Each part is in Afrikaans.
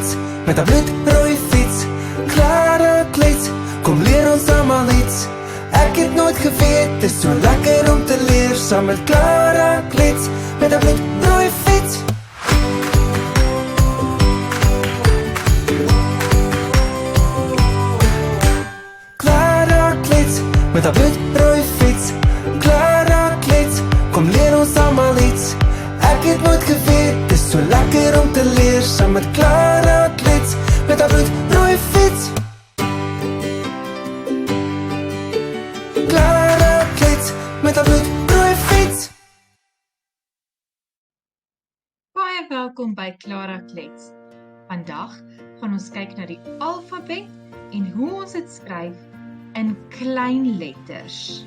klits, met 'n bloedrooi fiets. Klare klits, kom leer ons almal iets. Ek het nooit geweet, dis so lekker om te leer. Saam met Klare klits, met 'n bloedrooi fiets. Klare klits, met 'n bloedrooi fiets. Klare klits, kom leer ons almal iets. Ek het nooit geweet, dis so lekker om te leer. Saam met Klare klits, met 'n bloedrooi fiets. Klare klits, met 'n bloedrooi fiets. Baie welkom by Klara Klets. Vandag gaan ons kyk na die alfabet en hoe ons dit skryf in klein letters.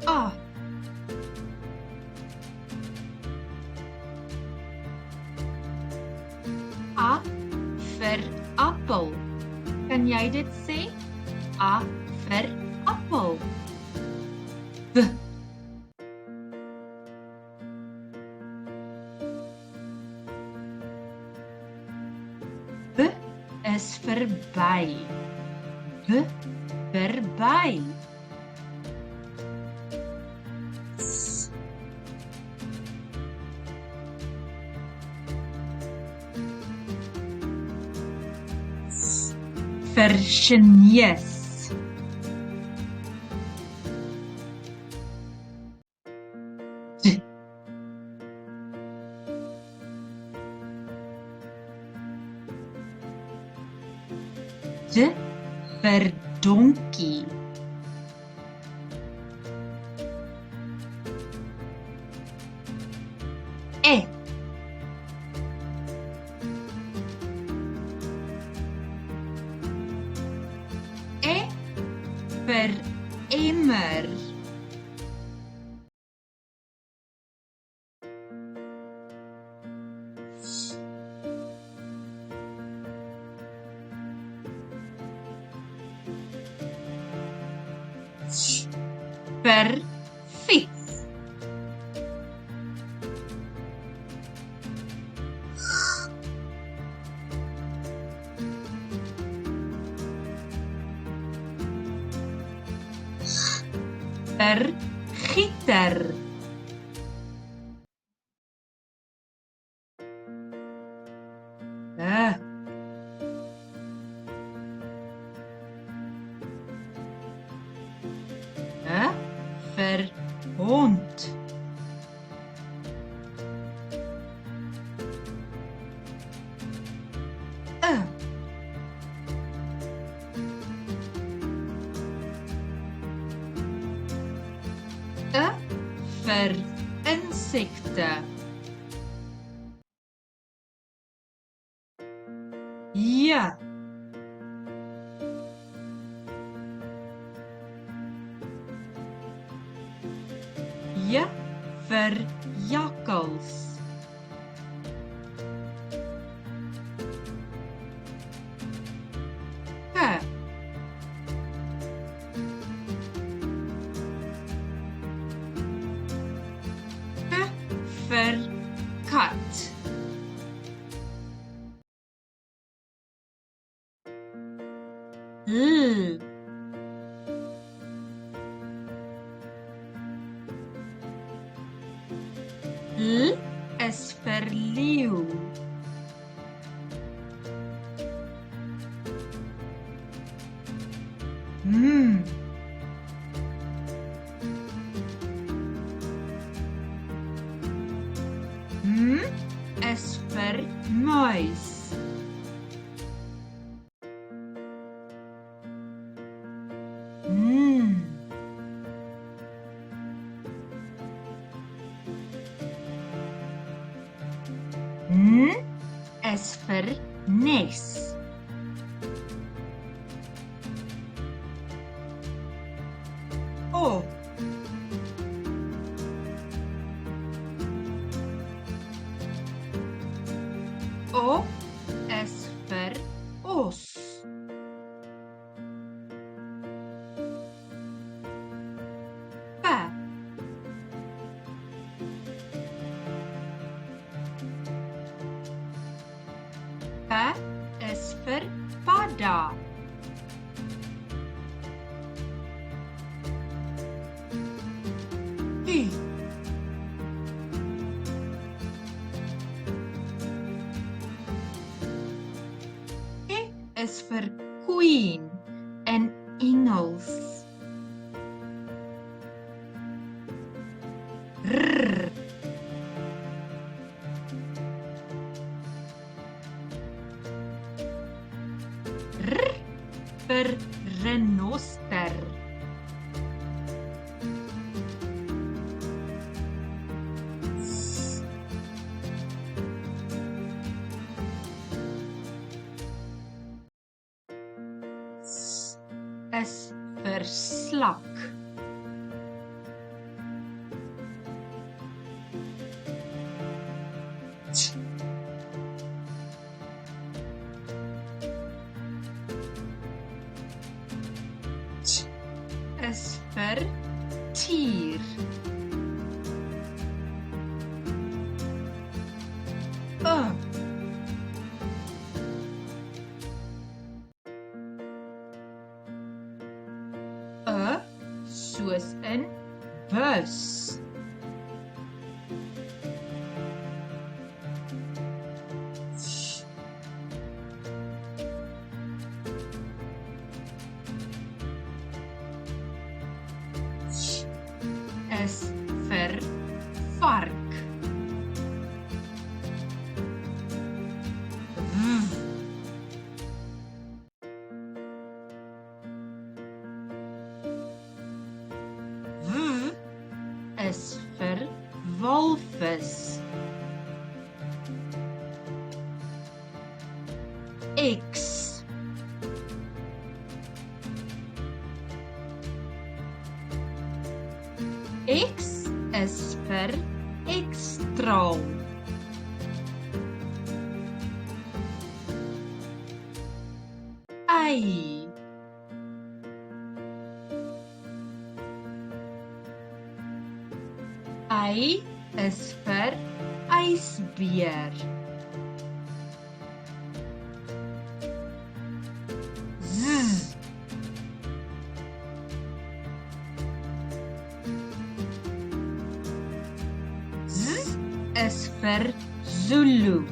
A. A vir appel. Kan jy dit sê? A vir appel. B. B is vir by. B vir by. S. S vir Chinese. D. D vir donkie. E. E vir emmer. Vir fiets. Vir gieter. Vir hond. Vir insekte. Ja. J vir jakkals. K. K vir kat. L. L is vir leeu. M. M is vir muis. N is vir nes. O. O is vir os. P. P is vir padda. U is vir queen in Engels. R vir renoster. Is vir slak. Is vir tier. Soos in bus. Is vir vark. Is vir walvis. X is vir ekstraal. Y is vir ysbeer. Z is vir Zulu.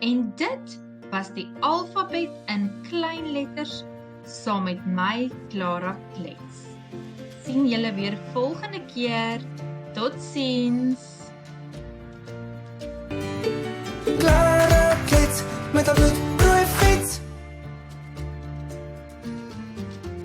En dit was die alfabet in klein letters saam met my Clara Klets. Sien julle weer volgende keer. Totsiens.